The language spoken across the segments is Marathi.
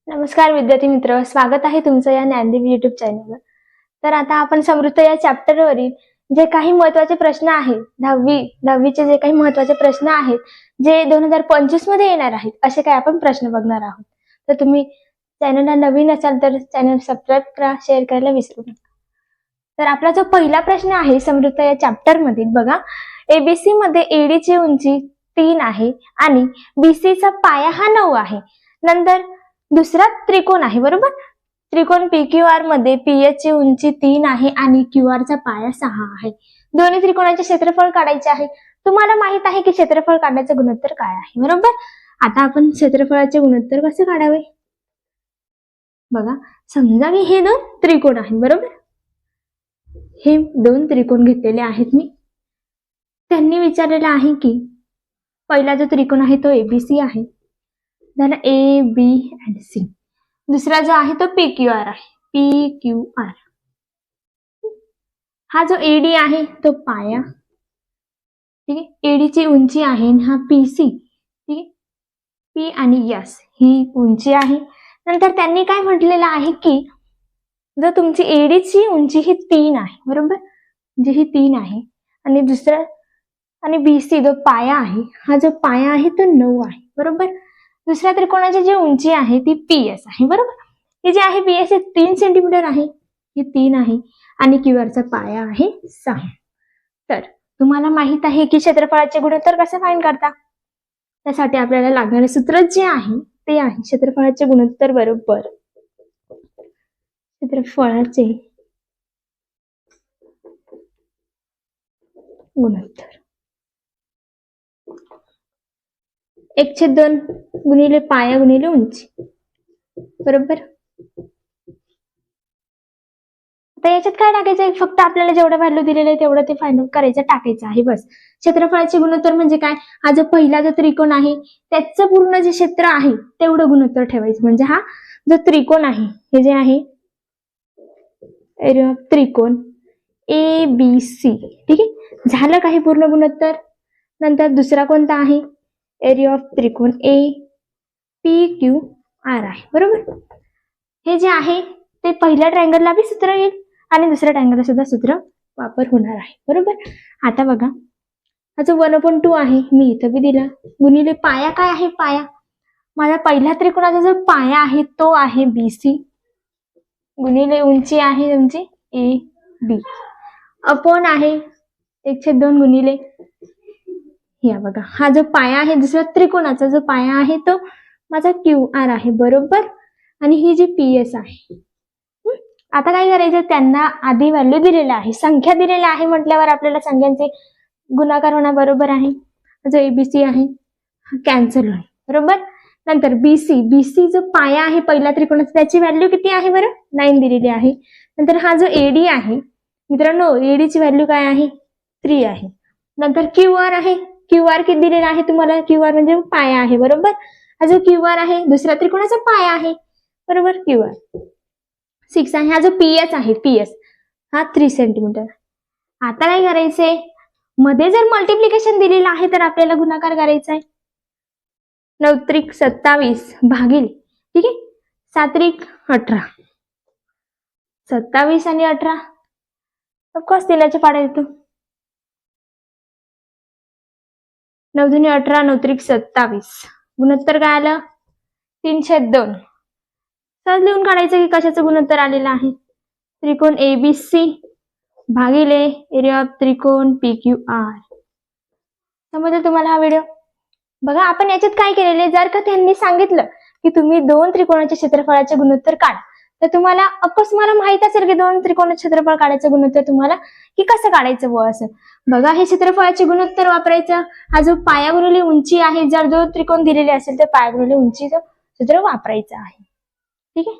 नमस्कार विद्यार्थी मित्र, स्वागत आहे तुमचं या ज्ञानदेवी युट्यूब चॅनलवर। तर आता आपण समृद्ध या चॅप्टरवरील जे काही महत्त्वाचे प्रश्न आहेत, दहावीचे जे काही महत्त्वाचे प्रश्न आहेत जे 2025 मध्ये येणार आहेत, असे काही आपण प्रश्न बघणार आहोत। तर तुम्ही चॅनलला नवीन असाल तर चॅनल सबस्क्राइब करा, शेअर करायला विसरू नका। तर आपला जो पहिला प्रश्न आहे समृद्ध या चॅप्टर मधील बघा, एबीसी मध्ये एडी ची उंची 3 आहे आणि बीसी चा पाया हा 9 आहे। नंतर दुसरा त्रिकोण आहे, बरोबर। त्रिकोण पीक्यूआर मध्ये पीएच ची उंची 3 आहे आणि क्यूआर चा पाया 6 आहे। दोन्ही त्रिकोणाचे क्षेत्रफळ काढायचे आहे। तुम्हाला माहित आहे की क्षेत्रफळ काढण्याचे गुणोत्तर काय आहे, बरोबर। आता आपण क्षेत्रफळाचे गुणोत्तर कसे काढावे बघा। समजा की हे दोन त्रिकोण आहेत, बरोबर। हे दोन त्रिकोण घेतलेले आहेत मी। त्यांनी विचारलेलं आहे की पहिला जो त्रिकोण आहे तो एबीसी आहे, झाला ए बी आणि सी। दुसरा जो आहे तो पीक्यूआर आहे, पीक्यूआर। हा जो एडी आहे तो पाया, ठीक आहे। एडी ची उंची आहे, हा पीसी, ठीक आहे। पी आणि एस ही उंची आहे। नंतर त्यांनी काय म्हटलेलं आहे की जर तुमची एडी ची उंची ही 3 आहे, बरोबर, म्हणजे ही 3 आहे आणि दुसरा आणि बीसी जो पाया आहे, हा जो पाया आहे तो 9 आहे, बरोबर। दुसऱ्या त्रिकोणाची जी उंची आहे ती पीएस आहे, बरोबर। ही जी आहे पीएस 3 सेंटीमीटर आहे, ही 3 आहे आणि क्यूआर चा पाया आहे 6। तर तुम्हाला माहित आहे की क्षेत्रफळाचे गुणोत्तर कसे फाइंड करता। त्यासाठी आपल्याला लागणारे सूत्र जे आहे ते आहे क्षेत्रफळाचे गुणोत्तर बरोबर क्षेत्रफळाचे गुणोत्तर 1/2 गुणिले पाया गुणिले उंची, बरोबर। आता याच्यात काय टाकायचं, फक्त आपल्याला जेवढं व्हॅल्यू दिलेलं आहे तेवढं ते फाइंड आउट करायचं, टाकायचं आहे, बस। क्षेत्रफळाचे गुणोत्तर म्हणजे काय, हा जो पहिला जो त्रिकोण आहे त्याचं पूर्ण जे क्षेत्र आहे तेवढं गुणोत्तर ठेवायचं। म्हणजे हा जो त्रिकोण आहे, हे जे आहे एरिया ऑफ त्रिकोण ए बी सी, ठीक आहे, झालं काही पूर्ण गुणोत्तर। नंतर दुसरा कोणता आहे, एरिया ऑफ त्रिकोण ए पी क्यू आर आहे, बरोबर। हे जे आहे ते पहिल्या ट्रायंगलला बी सूत्र येईल आणि दुसऱ्या ट्रायंगलला सुद्धा सूत्र वापर होणार आहे, बरोबर। आता बघा, हा जो 1/2 आहे मी इथं बी दिला, गुणिले पाया काय आहे, पाया माझा पहिल्या त्रिकोणाचा जो पाया आहे तो आहे बीसी, गुणिले उंची आहे तुमची ए बी, अपॉन आहे 1/2 गुणिले या बघा, हा जो पाया आहे दुसऱ्या त्रिकोणाचा जो पाया आहे तो माझा क्यूआर आहे, बरोबर। आणि ही जी पीएस आहे। आता काय करायचं, त्यांना आधी व्हॅल्यू दिलेला आहे, संख्या दिलेल्या आहे म्हटल्यावर आपल्याला संख्यांचे गुणाकार होणार, बरोबर आहे। जो एबीसी आहे हा कॅन्सल होईल, बरोबर। नंतर बीसी जो पाया आहे पहिल्या त्रिकोणाचा त्याची व्हॅल्यू किती आहे बरं, 9 दिलेली आहे। नंतर हा जो एडी आहे मित्रांनो, एडी ची व्हॅल्यू काय आहे, 3 आहे। नंतर क्यूआर आहे, क्यूआर किती दिलेला आहे तुम्हाला, क्यूआर म्हणजे पाया आहे, बरोबर। हा जो क्यूआर आहे दुसऱ्या त्रिकोणाचा पाया आहे, बरोबर, क्यूआर 6 आहे। हा जो पीएस आहे, पीएस हा 3 सेंटीमीटर। आता काय करायचंय, मध्ये जर मल्टिप्लिकेशन दिलेलं आहे तर आपल्याला गुणाकार करायचा आहे। 9त्रिक 27 भागिले, ठीक आहे, 7त्रिक 18, 27 आणि 18 ऑफकोर्स तेलाचे पाडे येतो, 9 दुनी 18, 9त्रिक 27, गुणोत्तर काय आलं 3/2। सहज लिहून काढायचं की कशाचं गुणोत्तर आलेलं आहे, त्रिकोण एबीसी भागिले एरिया ऑफ त्रिकोण पीक्यूआर। समजलं तुम्हाला हा व्हिडिओ। बघा, आपण याच्यात काय केलेले, जर का त्यांनी सांगितलं की तुम्ही दोन त्रिकोणाचे क्षेत्रफळाचे गुणोत्तर काढा, तर तुम्हाला ऑफकोर्स मला माहित असेल की दोन त्रिकोणाचे क्षेत्रफळ काढायचं गुणोत्तर तुम्हाला की कसं काढायचं व असं। बघा, हे क्षेत्रफळाचे गुणोत्तर वापरायचं, हा जो पाया गुणिले उंची आहे, जर जो त्रिकोण दिलेले असेल तर पाया गुणिले उंचीचं सूत्र वापरायचं आहे, ठीक आहे।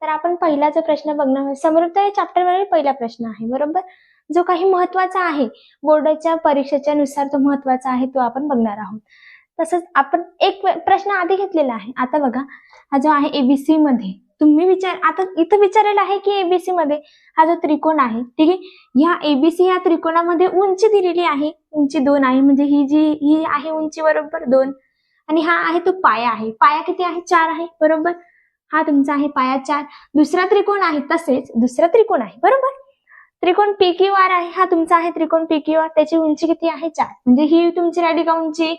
तर आपण पहिला जो प्रश्न बघणार, समृद्ध या चॅप्टर मध्ये पहिला प्रश्न आहे, बरोबर, जो काही महत्वाचा आहे, बोर्डाच्या परीक्षेच्या नुसार तो महत्वाचा आहे, तो आपण बघणार आहोत। तसंच आपण एक प्रश्न आधी घेतलेला आहे। आता बघा, हा जो आहे एबीसी मध्ये तुम्ही आता इथं विचारलेला आहे की एबीसी मध्ये हा जो त्रिकोण आहे, ठीक आहे, या एबीसी या त्रिकोणामध्ये उंची दिलेली आहे, उंची 2 आहे, म्हणजे ही आहे उंची बरोबर 2 आणि हा आहे तो पाया आहे, पाया किती आहे 4 आहे, बरोबर। हा तुमचा आहे पाया 4. दुसरा त्रिकोण आहे, तसेच दुसरा त्रिकोण आहे, बरोबर. त्रिकोण PQR आहे, हा तुमचा आहे त्रिकोण PQR. त्याची उंची किती आहे? 4. म्हणजे ही तुमची राहिली का उंची?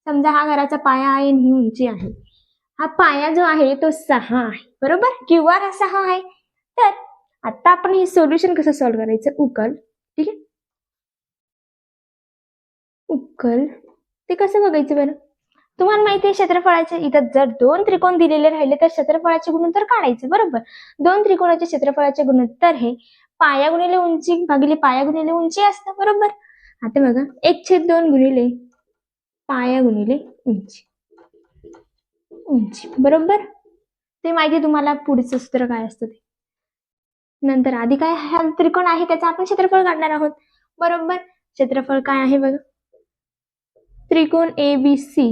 समजा हा घराचा पाया आहे आणि ही उंची आहे. हा पाया जो आहे तो 6 आहे, बरोबर. QR हा 6 आहे. तर आता आपण हे सोल्युशन कसं सॉल्व्ह करायचं? उकल, ठीक आहे. उकल ते कसं बघायचं बरं? तुम्हाला माहिती आहे क्षेत्रफळाचे, इथं जर 2 त्रिकोण दिलेले राहिले तर क्षेत्रफळाचे गुणोत्तर काढायचे, बरोबर. 2 त्रिकोणाचे क्षेत्रफळाचे गुणोत्तर हे पाया गुणिले उंची भागिले पाया गुणिले उंची असतं, बरोबर. आता बघा 1/2 गुणिले पाया गुणिले उंची, बरोबर. ते माहिती तुम्हाला पुढचं सूत्र काय असतं ते. नंतर आधी काय हा त्रिकोण आहे त्याचं आपण क्षेत्रफळ काढणार आहोत, बरोबर. क्षेत्रफळ काय आहे बघा? त्रिकोण ABC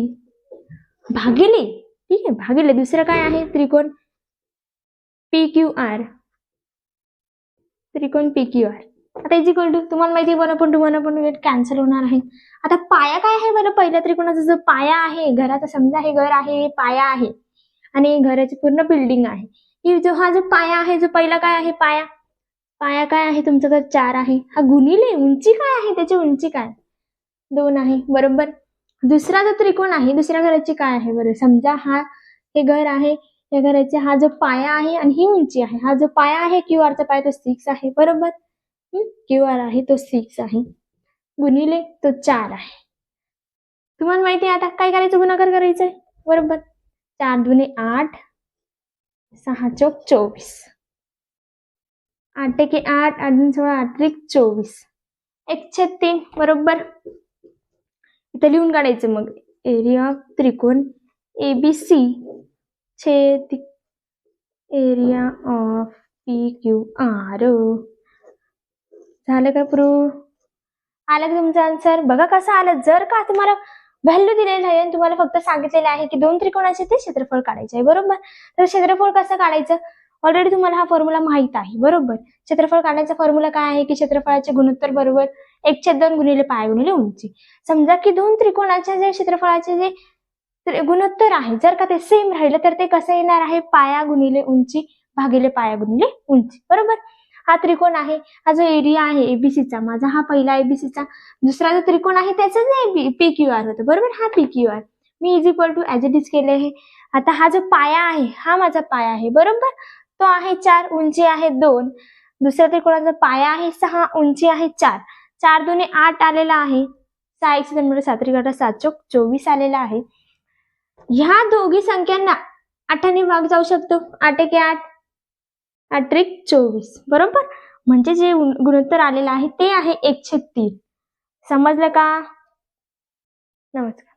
भागिले, ठीक आहे, भागिले दुसरं काय आहे? त्रिकोण PQR. आता इज इक्वल टू तुम्हाला माहिती आहे 1/2 कॅन्सल होणार आहे. आता पाया काय आहे बरं? पहिल्या त्रिकोणाचा जो पाया आहे घराचा, समजा हे घर आहे, पाया आहे आणि घराची पूर्ण बिल्डिंग आहे. ही जो हा जो पाया आहे, जो पहिला काय आहे? पाया काय आहे तुमचा? तर 4 आहे. हा गुणिले उंची काय आहे? त्याची उंची काय? 2 आहे, बरोबर. दुसरा जो त्रिकोण आहे, दुसऱ्या घराची काय आहे बरं? समजा हा हे घर आहे, या घराचे हा जो पाया आहे आणि ही उंची आहे. हा जो पाया आहे QR चा पाया तो 6 आहे, बरोबर. QR आहे तो 6 आहे गुणिले तो 4 आहे. तुम्हाला माहिती आहे आता काय करायचं? गुणाकार करायचंय, बरोबर. 4 दुने 8, 6 चौक 24, 8 एके 8, 8 दुने 16, 8 त्रिक 24, 1/3, बरोबर. इथं लिहून काढायचं मग एरिया ऑफ त्रिकोण ABC छेद एरिया ऑफ PQR. झालं का प्रूफ? आलं का तुमचं आन्सर? बघा कसं आलं. जर का तुम्हाला व्हॅल्यू दिलेली आहे आणि तुम्हाला फक्त सांगितलेलं आहे की 2 त्रिकोणाचे ते क्षेत्रफळ काढायचे आहे, बरोबर. तर क्षेत्रफळ कसं काढायचं? ऑलरेडी तुम्हाला हा फॉर्म्युला माहित आहे, बरोबर. क्षेत्रफळ काढण्याचा फॉर्म्युला काय आहे की क्षेत्रफळाचे गुणोत्तर बरोबर 1/2 गुणिले पाया गुणिले उंची. समजा की 2 त्रिकोणाच्या जे क्षेत्रफळाचे जे गुणोत्तर आहे जर का ते सेम राहिलं तर ते कसं येणार आहे? पाया गुणिले उंची भागिले पाया गुणिले उंची, बरोबर. हा त्रिकोण आहे, हा जो एरिया आहे एबीसीचा, माझा हा पहिला एबीसीचा, दुसरा जो त्रिकोण आहे त्याचं PQR होतं, बरोबर. हा PQR मी is equal to as it is केले आहे. आता हा जो पाया आहे हा माझा पाया आहे, बरोबर. तो आहे 4, उंची आहे 2. दुसऱ्या त्रिकोणाचा पाया आहे 6, उंची आहे 4. 4 दुने 8 आलेला आहे. 6 1 7 7 त्रिक 8 7 चौक 24 आलेला आहे. ह्या दोघी संख्यांना 8 ने भाग जाऊ शकतो. 8 एके 8, 8 त्रिक 24, बरोबर. म्हणजे जे गुणोत्तर आलेलं आहे ते आहे 1/3. समजलं का? नमस्कार.